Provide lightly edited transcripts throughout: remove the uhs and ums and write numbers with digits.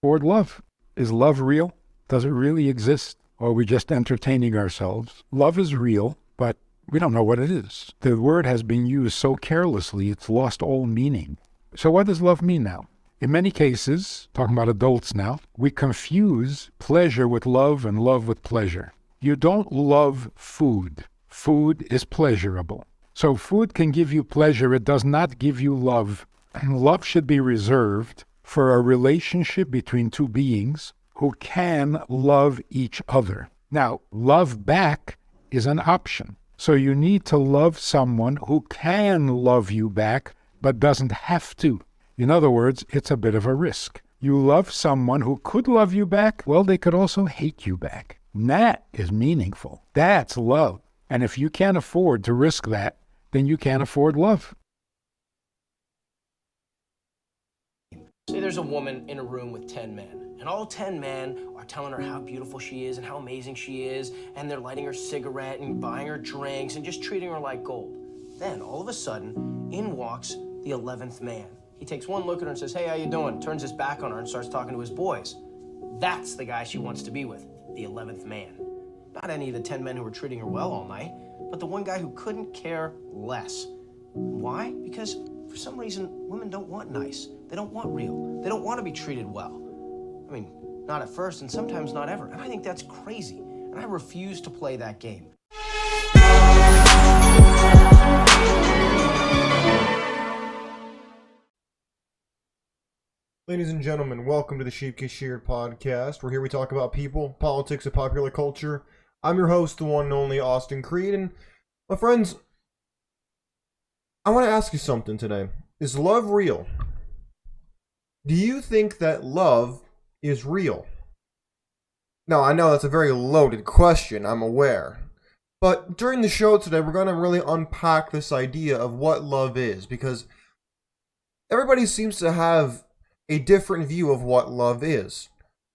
Toward love. Is love real? Does it really exist? Or are we just entertaining ourselves? Love is real, but we don't know what it is. The word has been used so carelessly, it's lost all meaning. So what does love mean now? In many cases, talking about adults now, we confuse pleasure with love and love with pleasure. You don't love food. Food is pleasurable. So food can give you pleasure. It does not give you love. And love should be reserved for a relationship between two beings who can love each other. Now, love back is an option. So you need to love someone who can love you back, but doesn't have to. In other words, it's a bit of a risk. You love someone who could love you back, well, they could also hate you back. And that is meaningful. That's love. And if you can't afford to risk that, then you can't afford love. Say there's a woman in a room with 10 men, and all 10 men are telling her how beautiful she is and how amazing she is, and they're lighting her cigarette and buying her drinks and just treating her like gold. Then, all of a sudden, in walks the 11th man. He takes one look at her and says, "Hey, how you doing?" Turns his back on her and starts talking to his boys. That's the guy she wants to be with, the 11th man. Not any of the 10 men who were treating her well all night, but the one guy who couldn't care less. Why? Because for some reason, women don't want nice. They don't want real. They don't want to be treated well. I mean, not at first, and sometimes not ever. And I think that's crazy. And I refuse to play that game. Ladies and gentlemen, welcome to the Sheep Get Sheared podcast, where here we talk about people, politics, and popular culture. I'm your host, the one and only Austin Creed, and my friends, I want to ask you something today. Is love real? Do you think that love is real? Now, I know that's a very loaded question, I'm aware. But during the show today, we're going to really unpack this idea of what love is, because everybody seems to have a different view of what love is.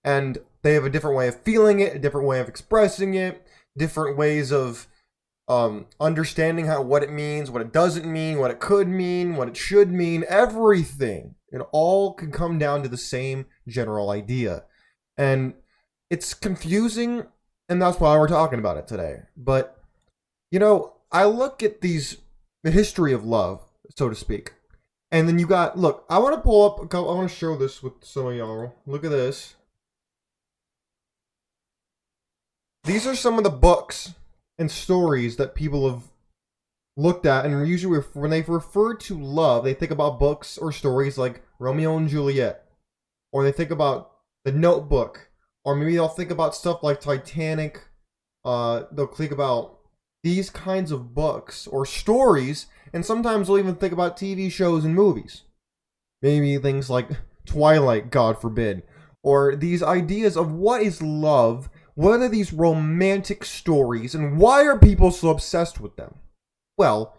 And they have a different way of feeling it, a different way of expressing it, different ways of understanding what it means, what it doesn't mean, what it could mean, what it should mean, everything. It all can come down to the same general idea. And it's confusing, and that's why we're talking about it today. But, you know, I look at the history of love, so to speak. And then you got, look, I want to pull up, I want to show this with some of y'all. Look at this. These are some of the books and stories that people have looked at, and usually when they refer to love, they think about books or stories like Romeo and Juliet, or they think about The Notebook, or maybe they'll think about stuff like Titanic. They'll think about these kinds of books or stories, and sometimes they'll even think about TV shows and movies. Maybe things like Twilight, God forbid, or these ideas of what is love. What are these romantic stories, and why are people so obsessed with them? Well,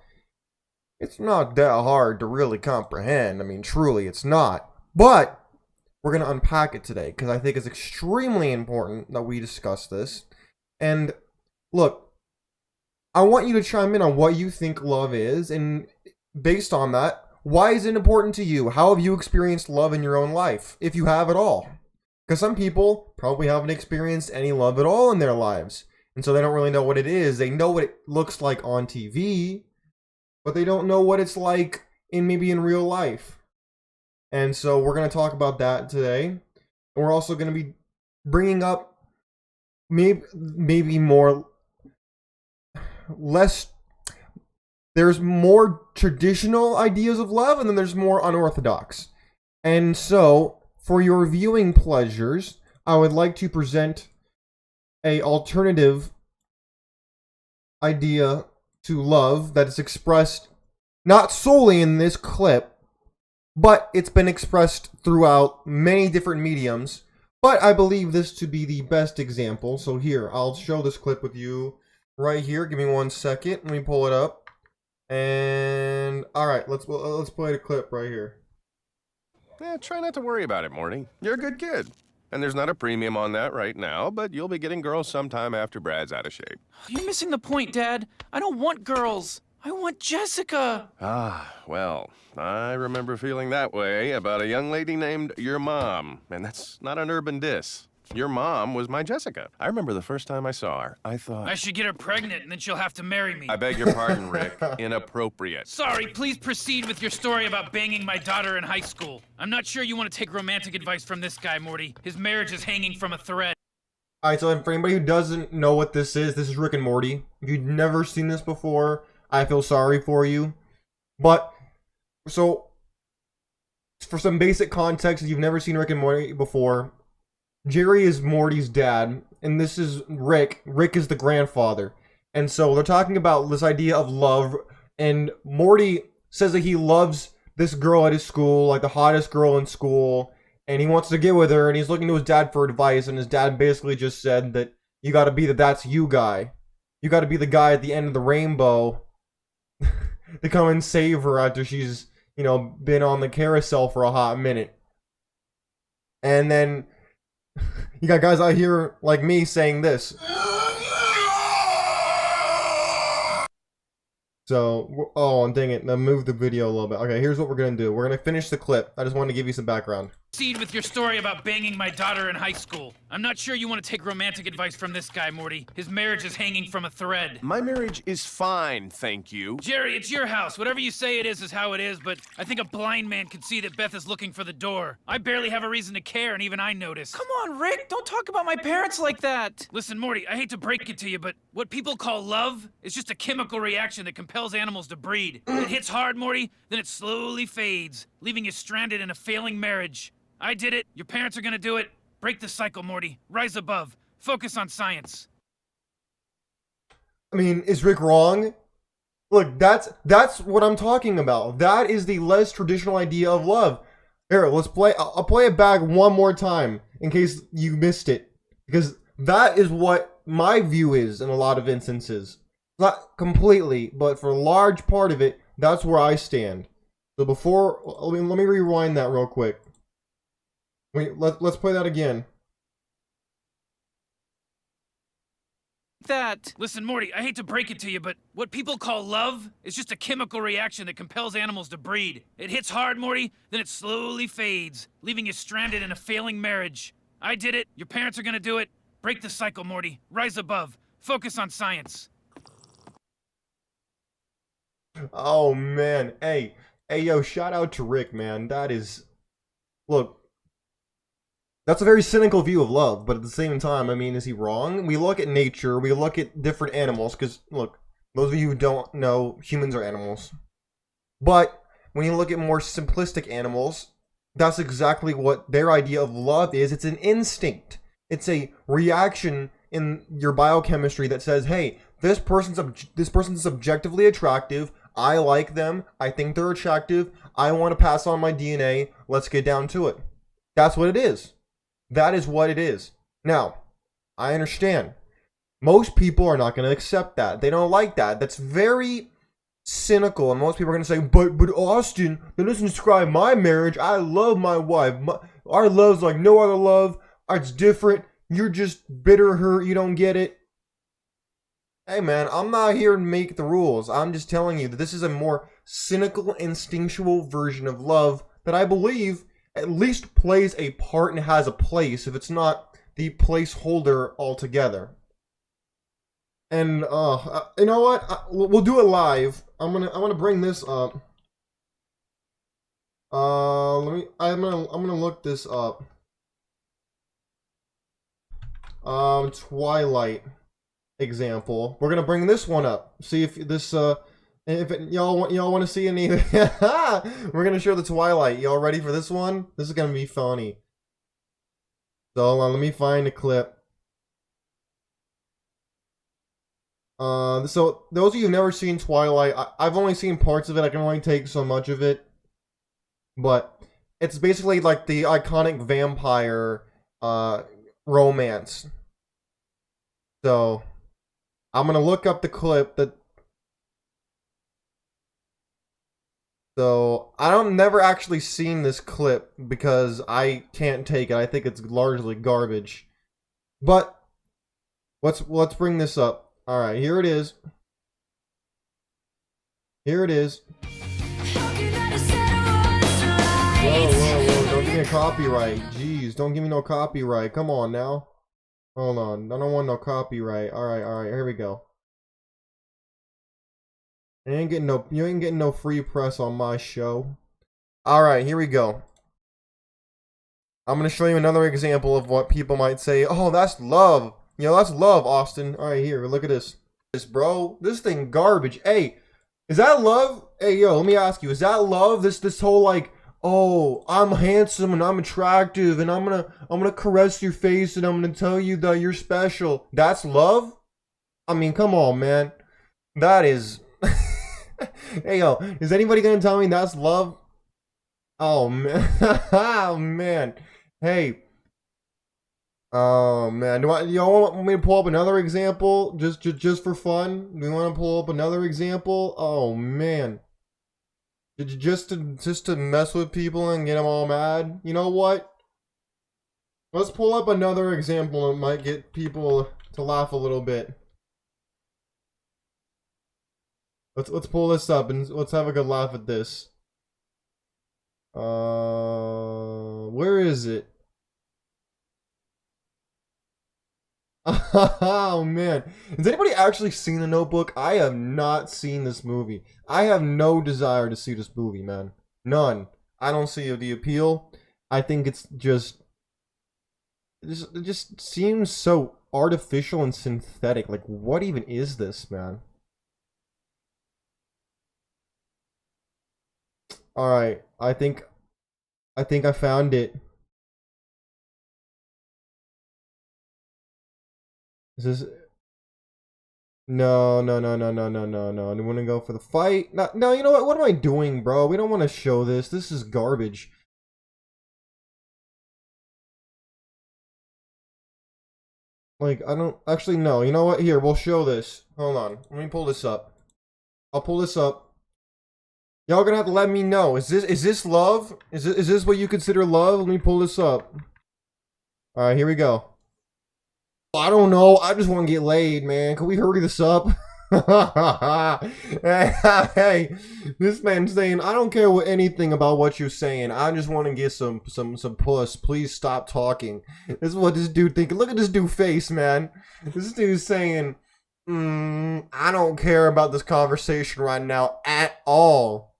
it's not that hard to really comprehend. I mean, truly, it's not. But we're going to unpack it today, because I think it's extremely important that we discuss this. And look, I want you to chime in on what you think love is, and based on that, why is it important to you? How have you experienced love in your own life, if you have at all? Because some people probably haven't experienced any love at all in their lives. And so they don't really know what it is. They know what it looks like on TV, but they don't know what it's like maybe in real life. And so we're going to talk about that today. And we're also going to be bringing up maybe more, less, there's more traditional ideas of love, and then there's more unorthodox. And so, for your viewing pleasures, I would like to present an alternative idea to love that is expressed not solely in this clip, but it's been expressed throughout many different mediums. But I believe this to be the best example. So here, I'll show this clip with you right here. Give me 1 second. Let me pull it up. And all right, let's play the clip right here. Try not to worry about it, Morty. You're a good kid. And there's not a premium on that right now, but you'll be getting girls sometime after Brad's out of shape. You're missing the point, Dad. I don't want girls. I want Jessica. Ah, well, I remember feeling that way about a young lady named your mom, and that's not an urban diss. Your mom was my Jessica. I remember the first time I saw her, I thought... I should get her pregnant and then she'll have to marry me. I beg your pardon, Rick. Inappropriate. Sorry, please proceed with your story about banging my daughter in high school. I'm not sure you want to take romantic advice from this guy, Morty. His marriage is hanging from a thread. Alright, so for anybody who doesn't know what this is Rick and Morty. If you've never seen this before, I feel sorry for you. But, so, for some basic context, if you've never seen Rick and Morty before, Jerry is Morty's dad, and this is Rick. Rick is the grandfather. And so they're talking about this idea of love, and Morty says that he loves this girl at his school, like the hottest girl in school, and he wants to get with her, and he's looking to his dad for advice, and his dad basically just said that you gotta be the that's you guy. You gotta be the guy at the end of the rainbow to come and save her after she's, you know, been on the carousel for a hot minute. And then you got guys out here like me saying this. So, oh, dang it. Now move the video a little bit. Okay, here's what we're going to do. We're going to finish the clip. I just wanted to give you some background. Proceed with your story about banging my daughter in high school. I'm not sure you want to take romantic advice from this guy, Morty. His marriage is hanging from a thread. My marriage is fine, thank you. Jerry, it's your house. Whatever you say it is how it is, but I think a blind man could see that Beth is looking for the door. I barely have a reason to care, and even I notice. Come on, Rick, don't talk about my parents like that. Listen, Morty, I hate to break it to you, but what people call love is just a chemical reaction that compels animals to breed. It hits hard, Morty, then it slowly fades, leaving you stranded in a failing marriage. I did it. Your parents are gonna do it. Break the cycle, Morty. Rise above. Focus on science. I mean, is Rick wrong? Look, that's what I'm talking about. That is the less traditional idea of love. Here, let's play. I'll play it back one more time in case you missed it, because that is what my view is in a lot of instances. Not completely, but for a large part of it, that's where I stand. So before, let me rewind that real quick. Wait, let's play that again. Listen, Morty, I hate to break it to you, but what people call love is just a chemical reaction that compels animals to breed. It hits hard, Morty, then it slowly fades, leaving you stranded in a failing marriage. I did it. Your parents are gonna do it. Break the cycle, Morty. Rise above. Focus on science. Oh man, hey yo, shout out to Rick, man. That is, look, that's a very cynical view of love, but at the same time, I mean, is he wrong? We look at nature, we look at different animals, because look, those of you who don't know, humans are animals. But when you look at more simplistic animals, that's exactly what their idea of love is. It's an instinct. It's a reaction in your biochemistry that says, hey, this person's subjectively attractive. I like them. I think they're attractive. I want to pass on my DNA. Let's get down to it. That's what it is. That is what it is. Now, I understand. Most people are not going to accept that. They don't like that. That's very cynical. And most people are going to say, but Austin, that doesn't describe my marriage. I love my wife. Our love's like no other love. It's different. You're just bitter hurt. You don't get it. Hey man, I'm not here to make the rules. I'm just telling you that this is a more cynical, instinctual version of love that I believe at least plays a part and has a place, if it's not the placeholder altogether. And you know what? We'll do it live. I'm gonna bring this up. I'm gonna look this up. Twilight example. We're gonna bring this one up. See if this y'all want to see any. We're gonna show the Twilight. Y'all ready for this one? This is gonna be funny. So hold on, let me find a clip. So those of you who've never seen Twilight, I've only seen parts of it. I can only take so much of it, but it's basically like the iconic vampire romance. So I'm gonna look up the clip that. So I've never actually seen this clip because I can't take it. I think it's largely garbage. But let's bring this up. All right, here it is. Here it is. Whoa, Whoa. Don't give me a copyright. Jeez, don't give me no copyright. Come on now. Hold on. I don't want no copyright. Alright. Here we go. You ain't getting no free press on my show. Alright, here we go. I'm gonna show you another example of what people might say. Oh, that's love. You know, that's love, Austin. Alright, here, look at this. Bro, this thing garbage. Hey, is that love? Hey, yo, let me ask you, is that love? This whole like, oh, I'm handsome and I'm attractive and I'm gonna caress your face and I'm gonna tell you that you're special. That's love? I mean, come on, man. That is. Hey, yo, is anybody gonna tell me that's love? Oh man. Oh man. Hey. Oh man, y'all want me to pull up another example just for fun? Do you want to pull up another example? Oh man, just to mess with people and get them all mad. You know what? Let's pull up another example. It might get people to laugh a little bit. Let's pull this up and let's have a good laugh at this. Where is it? Oh man, has anybody actually seen The Notebook? I have not seen this movie. I have no desire to see this movie, man. None. I don't see the appeal. I think it just seems so artificial and synthetic. Like, what even is this, man? All right, I think I found it. Is this? No. I want to go for the fight. No, you know what? What am I doing, bro? We don't want to show this. This is garbage. Like, I don't... Actually, no. You know what? Here, we'll show this. Hold on. Let me pull this up. I'll pull this up. Y'all gonna have to let me know. Is this love? Is this what you consider love? Let me pull this up. Alright, here we go. I don't know. I just want to get laid, man. Can we hurry this up? Hey, this man's saying, I don't care anything about what you're saying. I just want to get some puss. Please stop talking. This is what this dude thinking. Look at this dude's face, man. This dude's saying, I don't care about this conversation right now at all.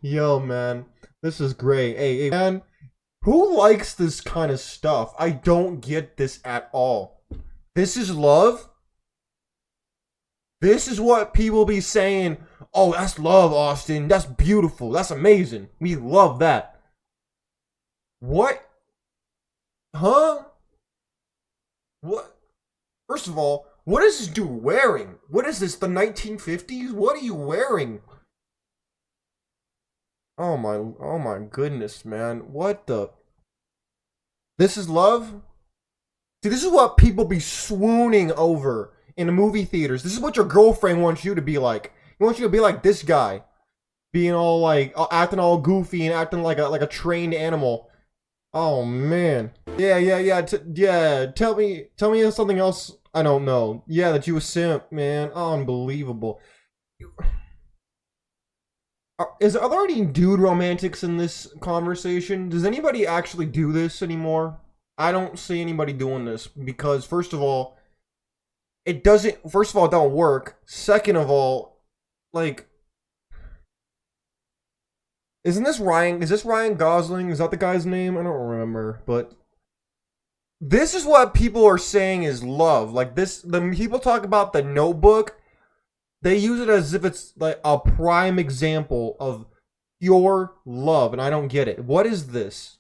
Yo, man. This is great. Hey, man. Who likes this kind of stuff? I don't get this at all. This is love? This is what people be saying, oh, that's love, Austin. That's beautiful. That's amazing. We love that. What? Huh? What? First of all, what is this dude wearing? What is this, the 1950s? What are you wearing? Oh my goodness, man. What the? This is love? See, this is what people be swooning over in the movie theaters. This is what your girlfriend wants you to be like. He wants you to be like this guy. Being all like, acting all goofy and acting like a trained animal. Oh, man. Yeah. Tell me something else I don't know. Yeah, that you a simp, man. Unbelievable. Are there any dude romantics in this conversation? Does anybody actually do this anymore? I don't see anybody doing this because, first of all, it don't work. Second of all, like, is this Ryan Gosling? Is that the guy's name? I don't remember, but this is what people are saying is love. Like this, the people talk about The Notebook. They use it as if it's like a prime example of pure love, and I don't get it. What is this?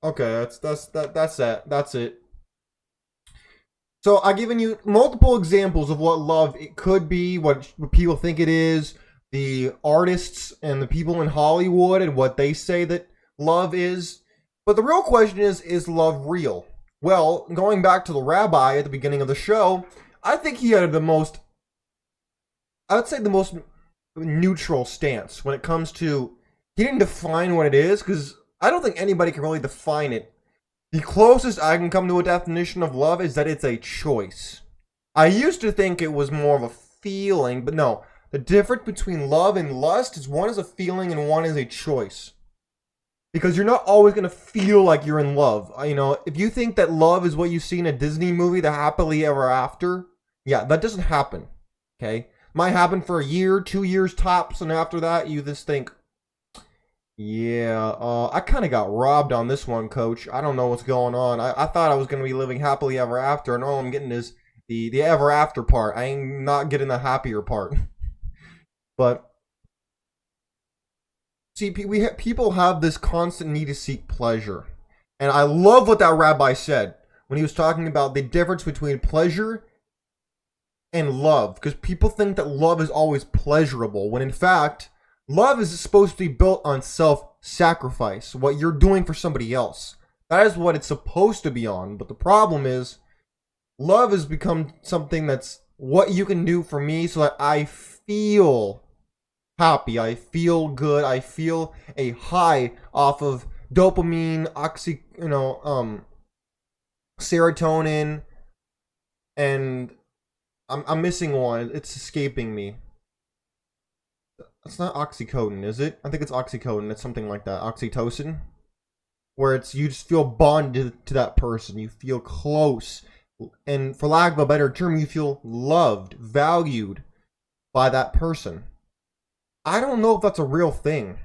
Okay, that's it. So I've given you multiple examples of what love it could be, what people think it is, the artists and the people in Hollywood and what they say that love is. But the real question is love real? Well, going back to the rabbi at the beginning of the show, I think he had the most neutral stance when it comes to, he didn't define what it is, because I don't think anybody can really define it. The closest I can come to a definition of love is that it's a choice. I used to think it was more of a feeling, but no. The difference between love and lust is one is a feeling and one is a choice. Because you're not always going to feel like you're in love. You know, if you think that love is what you see in a Disney movie, the happily ever after, yeah, that doesn't happen. Okay? Might happen for a year, 2 years tops, and after that, you just think, yeah, I kind of got robbed on this one, coach. I don't know what's going on. I thought I was going to be living happily ever after, and all I'm getting is the ever after part. I ain't not getting the happier part. But see, people have this constant need to seek pleasure. And I love what that rabbi said when he was talking about the difference between pleasure and love. Because people think that love is always pleasurable, when in fact, love is supposed to be built on self-sacrifice, what you're doing for somebody else. That is what it's supposed to be on. But the problem is, love has become something that's what you can do for me so that I feel happy, I feel good, I feel a high off of dopamine, serotonin, and I'm missing one. It's escaping me. It's not oxycodone, is it? I think it's oxycodone. It's something like that. Oxytocin, where it's you just feel bonded to that person. You feel close, and for lack of a better term, you feel loved, valued by that person. I don't know if that's a real thing.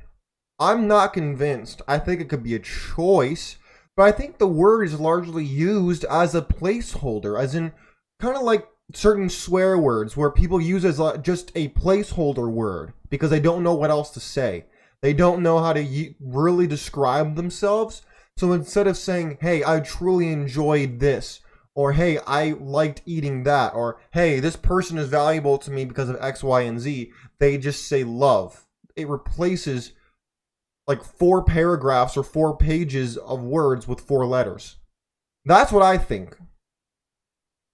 I'm not convinced. I think it could be a choice, but I think the word is largely used as a placeholder, as in kind of like certain swear words where people use as just a placeholder word because they don't know what else to say. They don't know how to really describe themselves. So instead of saying, hey, I truly enjoyed this, or hey, I liked eating that, or hey, this person is valuable to me because of X, Y, and Z, they just say love. It replaces like 4 paragraphs or 4 pages of words with 4 letters. That's what I think.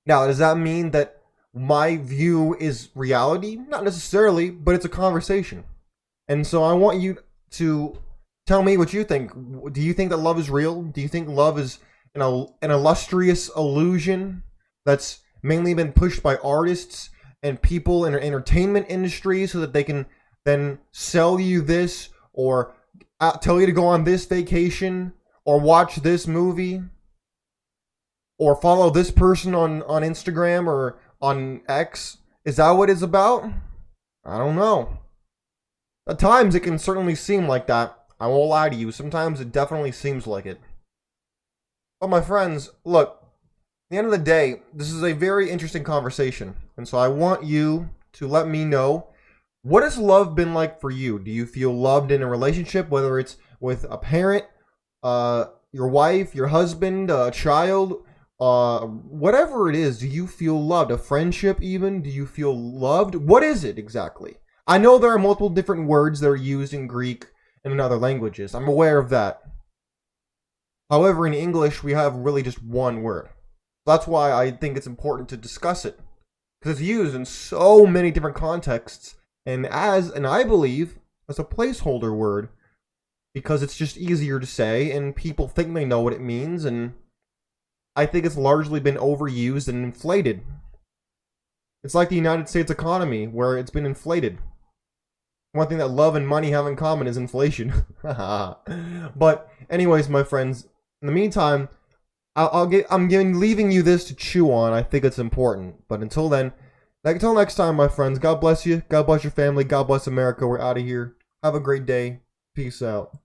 Now, does that mean that my view is reality? Not necessarily, but it's a conversation. And so I want you to tell me what you think. Do you think that love is real? Do you think love is an illustrious illusion that's mainly been pushed by artists and people in the entertainment industry so that they can then sell you this or tell you to go on this vacation or watch this movie or follow this person on Instagram or on X? Is that what it's about? I don't know. At times it can certainly seem like that. I won't lie to you. Sometimes it definitely seems like it. But my friends, look, at the end of the day, this is a very interesting conversation. And so I want you to let me know, what has love been like for you? Do you feel loved in a relationship, whether it's with a parent, your wife, your husband, a child, whatever it is? Do you feel loved? A friendship even? Do you feel loved? What is it exactly? I know there are multiple different words that are used in Greek and in other languages. I'm aware of that. However, in English, we have really just one word. That's why I think it's important to discuss it, because it's used in so many different contexts, and I believe, as a placeholder word, because it's just easier to say, and people think they know what it means, and I think it's largely been overused and inflated. It's like the United States economy, where it's been inflated. One thing that love and money have in common is inflation. But anyways, my friends, in the meantime, I'm leaving you this to chew on. I think it's important. But until then, until next time, my friends, God bless you. God bless your family. God bless America. We're out of here. Have a great day. Peace out.